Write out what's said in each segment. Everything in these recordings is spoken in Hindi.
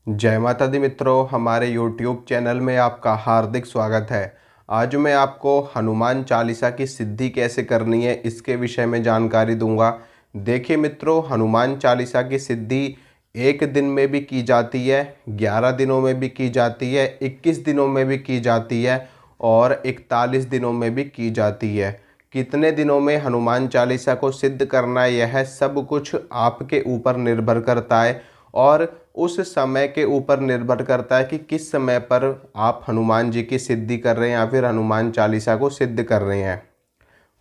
जय माता दी मित्रों, हमारे YouTube चैनल में आपका हार्दिक स्वागत है। आज मैं आपको हनुमान चालीसा की सिद्धि कैसे करनी है इसके विषय में जानकारी दूंगा। देखिए मित्रों, हनुमान चालीसा की सिद्धि एक दिन में भी की जाती है, 11 दिनों में भी की जाती है, 21 दिनों में भी की जाती है और 41 दिनों में भी की जाती है। कितने दिनों में हनुमान चालीसा को सिद्ध करना है, यह सब कुछ आपके ऊपर निर्भर करता है और उस समय के ऊपर निर्भर करता है कि किस समय पर आप हनुमान जी की सिद्धि कर रहे हैं या फिर हनुमान चालीसा को सिद्ध कर रहे हैं।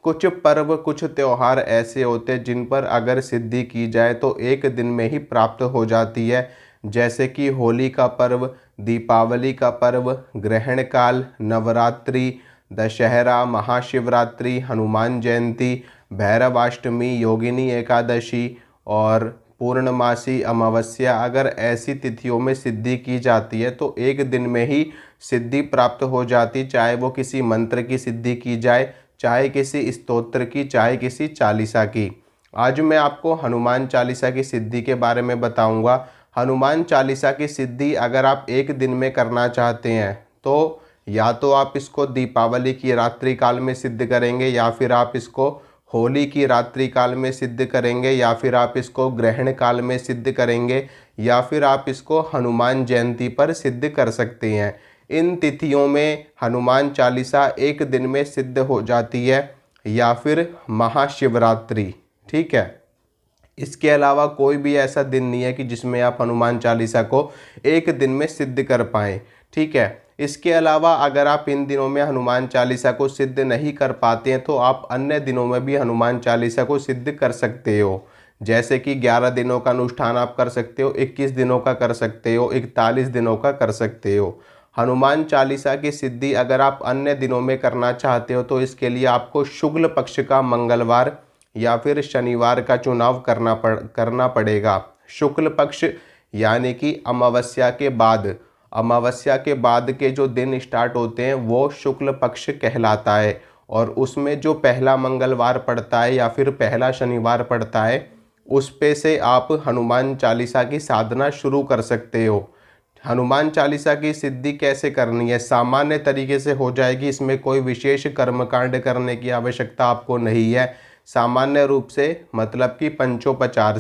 कुछ पर्व, कुछ त्योहार ऐसे होते हैं जिन पर अगर सिद्धि की जाए तो एक दिन में ही प्राप्त हो जाती है। जैसे कि होली का पर्व, दीपावली का पर्व, ग्रहण काल, नवरात्रि, दशहरा, महाशिवरात्रि, हनुमान जयंती, भैरवाष्टमी, योगिनी एकादशी और पूर्णमासी अमावस्या। अगर ऐसी तिथियों में सिद्धि की जाती है तो एक दिन में ही सिद्धि प्राप्त हो जाती, चाहे वो किसी मंत्र की सिद्धि की जाए, चाहे किसी स्तोत्र की, चाहे किसी चालीसा की। आज मैं आपको हनुमान चालीसा की सिद्धि के बारे में बताऊंगा। हनुमान चालीसा की सिद्धि अगर आप एक दिन में करना चाहते हैं तो या तो आप इसको दीपावली की रात्रि काल में सिद्ध करेंगे, या फिर आप इसको होली की रात्रि काल में सिद्ध करेंगे, या फिर आप इसको ग्रहण काल में सिद्ध करेंगे, या फिर आप इसको हनुमान जयंती पर सिद्ध कर सकते हैं। इन तिथियों में हनुमान चालीसा एक दिन में सिद्ध हो जाती है, या फिर महाशिवरात्रि। ठीक है, इसके अलावा कोई भी ऐसा दिन नहीं है कि जिसमें आप हनुमान चालीसा को एक दिन में सिद्ध कर पाएँ। ठीक है, इसके अलावा अगर आप इन दिनों में हनुमान चालीसा को सिद्ध नहीं कर पाते हैं तो आप अन्य दिनों में भी हनुमान चालीसा को सिद्ध कर सकते हो। जैसे कि 11 दिनों का अनुष्ठान आप कर सकते हो, 21 दिनों का कर सकते हो, 41 दिनों का कर सकते हो। हनुमान चालीसा की सिद्धि अगर आप अन्य दिनों में करना चाहते हो तो इसके लिए आपको शुक्ल पक्ष का मंगलवार या फिर शनिवार का चुनाव करना पड़ेगा। शुक्ल पक्ष यानी कि अमावस्या के बाद के जो दिन स्टार्ट होते हैं वो शुक्ल पक्ष कहलाता है, और उसमें जो पहला मंगलवार पड़ता है या फिर पहला शनिवार पड़ता है उस पे से आप हनुमान चालीसा की साधना शुरू कर सकते हो। हनुमान चालीसा की सिद्धि कैसे करनी है, सामान्य तरीके से हो जाएगी, इसमें कोई विशेष कर्मकांड करने की आवश्यकता आपको नहीं है। सामान्य रूप से मतलब कि पंचोपचार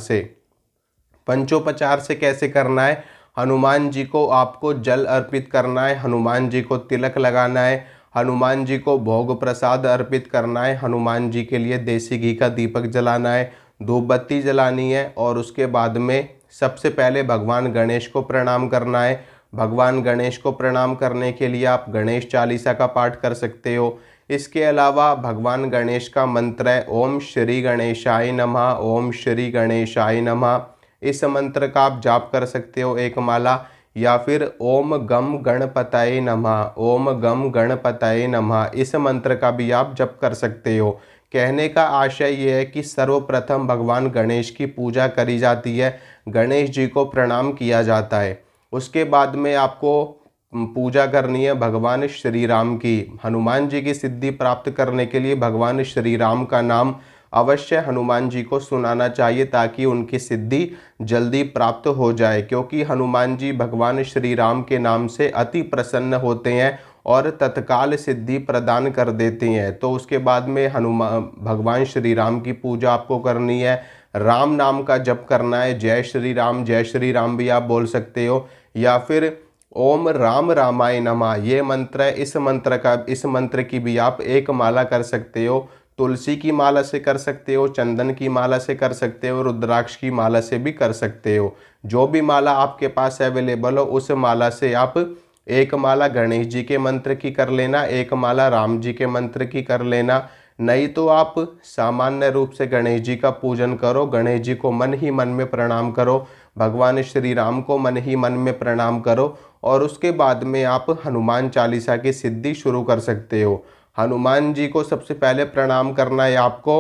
से कैसे करना है, हनुमान जी को आपको जल अर्पित करना है, हनुमान जी को तिलक लगाना है, हनुमान जी को भोग प्रसाद अर्पित करना है, हनुमान जी के लिए देसी घी का दीपक जलाना है, धूप बत्ती जलानी है, और उसके बाद में सबसे पहले भगवान गणेश को प्रणाम करना है। भगवान गणेश को प्रणाम करने के लिए आप गणेश चालीसा का पाठ कर सकते हो। इसके अलावा भगवान गणेश का मंत्र है ओम श्री गणेशाय नमः, ओम श्री गणेशाय नमः। इस मंत्र का आप जाप कर सकते हो एक माला, या फिर ओम गम गणपतये नमः, ओम गम गणपतये नमः, इस मंत्र का भी आप जप कर सकते हो। कहने का आशय ये है कि सर्वप्रथम भगवान गणेश की पूजा करी जाती है, गणेश जी को प्रणाम किया जाता है। उसके बाद में आपको पूजा करनी है भगवान श्री राम की। हनुमान जी की सिद्धि प्राप्त करने के लिए भगवान श्री राम का नाम अवश्य हनुमान जी को सुनाना चाहिए ताकि उनकी सिद्धि जल्दी प्राप्त हो जाए, क्योंकि हनुमान जी भगवान श्री राम के नाम से अति प्रसन्न होते हैं और तत्काल सिद्धि प्रदान कर देते हैं। तो उसके बाद में भगवान श्री राम की पूजा आपको करनी है, राम नाम का जप करना है, जय श्री राम भी आप बोल सकते हो, या फिर ओम राम रामाय नमः ये मंत्र है, इस मंत्र की भी आप एक माला कर सकते हो। तुलसी की माला से कर सकते हो, चंदन की माला से कर सकते हो, रुद्राक्ष की माला से भी कर सकते हो। जो भी माला आपके पास अवेलेबल हो उस माला से आप एक माला गणेश जी के मंत्र की कर लेना, एक माला राम जी के मंत्र की कर लेना। नहीं तो आप सामान्य रूप से गणेश जी का पूजन करो, गणेश जी को मन ही मन में प्रणाम करो, भगवान श्री राम को मन ही मन में प्रणाम करो, और उसके बाद में आप हनुमान चालीसा की सिद्धि शुरू कर सकते हो। हनुमान जी को सबसे पहले प्रणाम करना है आपको।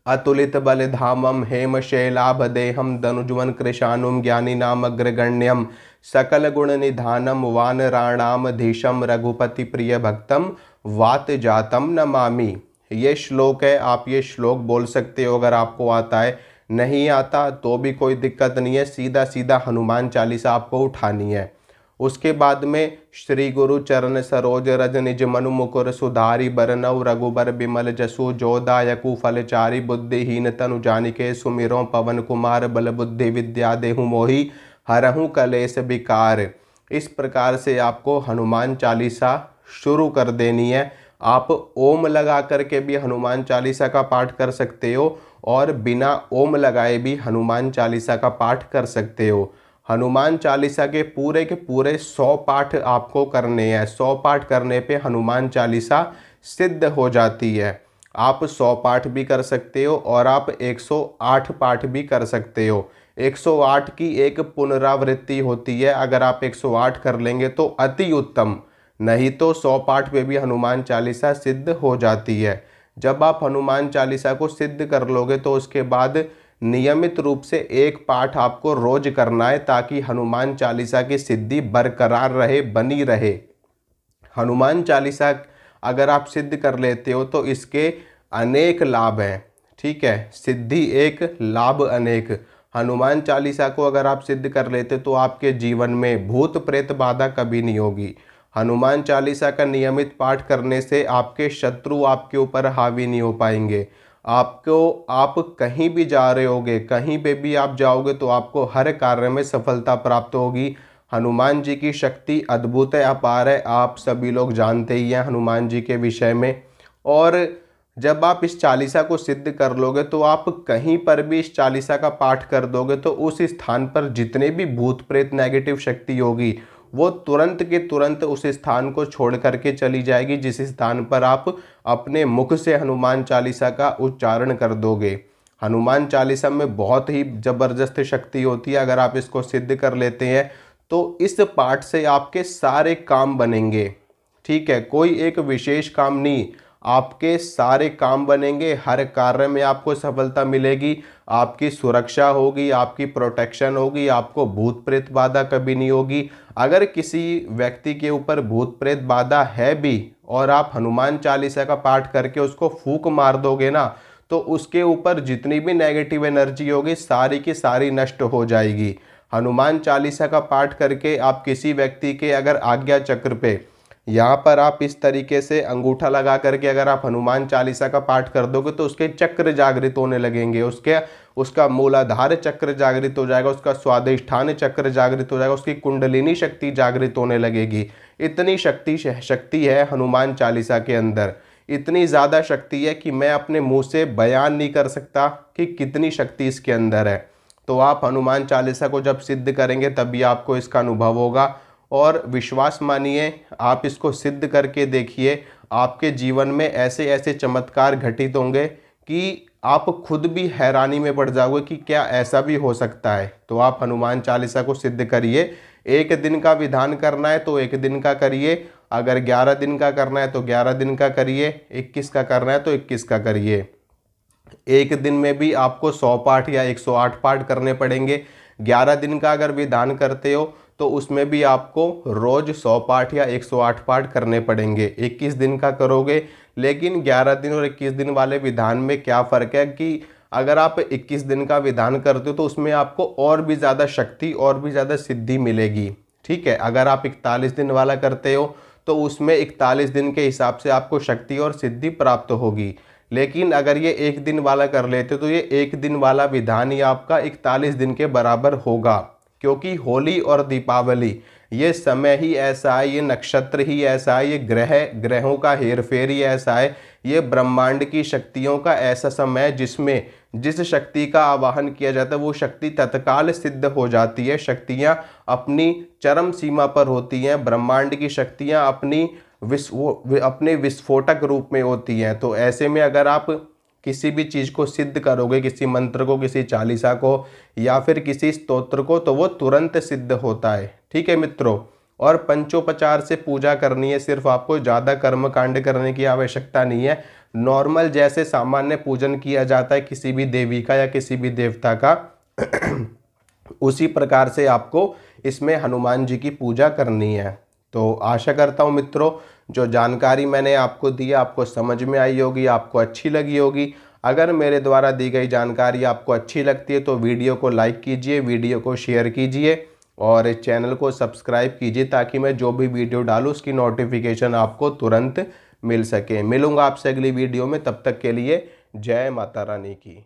अतुलित बलधामम हेम शैलाभदेहम धनुजवन कृशानुम ज्ञानी नाम अग्रगण्यम सकल गुण निधानम वानराणाम धीशम रघुपति प्रिय भक्तम वात जातम नमामि। ये श्लोक है, आप ये श्लोक बोल सकते हो अगर आपको आता है। नहीं आता तो भी कोई दिक्कत नहीं है, सीधा सीधा हनुमान चालीसा आपको उठानी है। उसके बाद में श्री गुरु चरण सरोज रज निज मनु मुकुर सुधारी बरनऊ रघुबर बिमल जसु जो दायकु फलचारी बुद्धिहीन तनु जानिके सुमिरो पवन कुमार बल बुद्धि विद्या देहु मोहि हरहु कलेश विकार। इस प्रकार से आपको हनुमान चालीसा शुरू कर देनी है। आप ओम लगा करके भी हनुमान चालीसा का पाठ कर सकते हो और बिना ओम लगाए भी हनुमान चालीसा का पाठ कर सकते हो। हनुमान चालीसा के पूरे 100 पाठ आपको करने हैं। 100 पाठ करने पे हनुमान चालीसा सिद्ध हो जाती है। आप 100 पाठ भी कर सकते हो और आप 108 पाठ भी कर सकते हो। 108 की एक पुनरावृत्ति होती है, अगर आप 108 कर लेंगे तो अति उत्तम, नहीं तो 100 पाठ पे भी हनुमान चालीसा सिद्ध हो जाती है। जब आप हनुमान चालीसा को सिद्ध कर लोगे तो उसके बाद नियमित रूप से एक पाठ आपको रोज करना है, ताकि हनुमान चालीसा की सिद्धि बरकरार रहे, बनी रहे। हनुमान चालीसा अगर आप सिद्ध कर लेते हो तो इसके अनेक लाभ हैं। ठीक है, सिद्धि एक, लाभ अनेक। हनुमान चालीसा को अगर आप सिद्ध कर लेते तो आपके जीवन में भूत प्रेत बाधा कभी नहीं होगी। हनुमान चालीसा का नियमित पाठ करने से आपके शत्रु आपके ऊपर हावी नहीं हो पाएंगे। आप कहीं भी जा रहे होगे, कहीं पे भी आप जाओगे तो आपको हर कार्य में सफलता प्राप्त होगी। हनुमान जी की शक्ति अद्भुत है, अपार है, आप सभी लोग जानते ही हैं हनुमान जी के विषय में। और जब आप इस चालीसा को सिद्ध कर लोगे तो आप कहीं पर भी इस चालीसा का पाठ कर दोगे तो उस स्थान पर जितने भी भूत प्रेत नेगेटिव शक्ति होगी वो तुरंत के तुरंत उस स्थान को छोड़ करके चली जाएगी, जिस स्थान पर आप अपने मुख से हनुमान चालीसा का उच्चारण कर दोगे। हनुमान चालीसा में बहुत ही जबरदस्त शक्ति होती है। अगर आप इसको सिद्ध कर लेते हैं तो इस पाठ से आपके सारे काम बनेंगे। ठीक है, कोई एक विशेष काम नहीं, आपके सारे काम बनेंगे, हर कार्य में आपको सफलता मिलेगी, आपकी सुरक्षा होगी, आपकी प्रोटेक्शन होगी, आपको भूत प्रेत बाधा कभी नहीं होगी। अगर किसी व्यक्ति के ऊपर भूत प्रेत बाधा है भी और आप हनुमान चालीसा का पाठ करके उसको फूंक मार दोगे ना, तो उसके ऊपर जितनी भी नेगेटिव एनर्जी होगी सारी की सारी नष्ट हो जाएगी। हनुमान चालीसा का पाठ करके आप किसी व्यक्ति के अगर आज्ञा चक्र पे यहाँ पर आप इस तरीके से अंगूठा लगा करके अगर आप हनुमान चालीसा का पाठ कर दोगे तो उसके चक्र जागृत होने लगेंगे, उसका मूलाधार चक्र जागृत हो जाएगा, उसका स्वाधिष्ठान चक्र जागृत हो जाएगा, उसकी कुंडलिनी शक्ति जागृत होने लगेगी। इतनी शक्ति है हनुमान चालीसा के अंदर, इतनी ज़्यादा शक्ति है कि मैं अपने मुँह से बयान नहीं कर सकता कि कितनी शक्ति इसके अंदर है। तो आप हनुमान चालीसा को जब सिद्ध करेंगे तभी आपको इसका अनुभव होगा। और विश्वास मानिए, आप इसको सिद्ध करके देखिए, आपके जीवन में ऐसे ऐसे चमत्कार घटित होंगे कि आप खुद भी हैरानी में पड़ जाओगे कि क्या ऐसा भी हो सकता है। तो आप हनुमान चालीसा को सिद्ध करिए। 1 दिन का विधान करना है तो 1 दिन का करिए, अगर 11 दिन का करना है तो 11 दिन का करिए, 21 का करना है तो 21 का करिए। 1 दिन में भी आपको 100 पाठ या 108 पाठ करने पड़ेंगे। 11 दिन का अगर विधान करते हो तो उसमें भी आपको रोज 100 पाठ या 108 पाठ करने पड़ेंगे। 21 दिन का करोगे, लेकिन 11 दिन और 21 दिन वाले विधान में क्या फ़र्क है कि अगर आप 21 दिन का विधान करते हो तो उसमें आपको और भी ज़्यादा शक्ति और भी ज़्यादा सिद्धि मिलेगी। ठीक है, अगर आप 41 दिन वाला करते हो तो उसमें 41 दिन के हिसाब से आपको शक्ति और सिद्धि प्राप्त होगी। लेकिन अगर ये 1 दिन वाला कर लेते हो तो ये 1 दिन वाला विधान ही आपका 41 दिन के बराबर होगा, क्योंकि होली और दीपावली ये समय ही ऐसा है, ये नक्षत्र ही ऐसा है, ये ग्रहों का हेरफेर ही ऐसा है, ये ब्रह्मांड की शक्तियों का ऐसा समय है जिसमें जिस शक्ति का आवाहन किया जाता है वो शक्ति तत्काल सिद्ध हो जाती है। शक्तियाँ अपनी चरम सीमा पर होती हैं, ब्रह्मांड की शक्तियाँ अपने विस्फोटक रूप में होती हैं। तो ऐसे में अगर आप किसी भी चीज़ को सिद्ध करोगे, किसी मंत्र को, किसी चालीसा को या फिर किसी स्तोत्र को, तो वो तुरंत सिद्ध होता है। ठीक है मित्रों, और पंचोपचार से पूजा करनी है, सिर्फ आपको ज़्यादा कर्म कांड करने की आवश्यकता नहीं है। नॉर्मल जैसे सामान्य पूजन किया जाता है किसी भी देवी का या किसी भी देवता का उसी प्रकार से आपको इसमें हनुमान जी की पूजा करनी है। तो आशा करता हूँ मित्रों जो जानकारी मैंने आपको दी आपको समझ में आई होगी, आपको अच्छी लगी होगी। अगर मेरे द्वारा दी गई जानकारी आपको अच्छी लगती है तो वीडियो को लाइक कीजिए, वीडियो को शेयर कीजिए और इस चैनल को सब्सक्राइब कीजिए ताकि मैं जो भी वीडियो डालूँ उसकी नोटिफिकेशन आपको तुरंत मिल सके। मिलूंगा आपसे अगली वीडियो में, तब तक के लिए जय माता रानी की।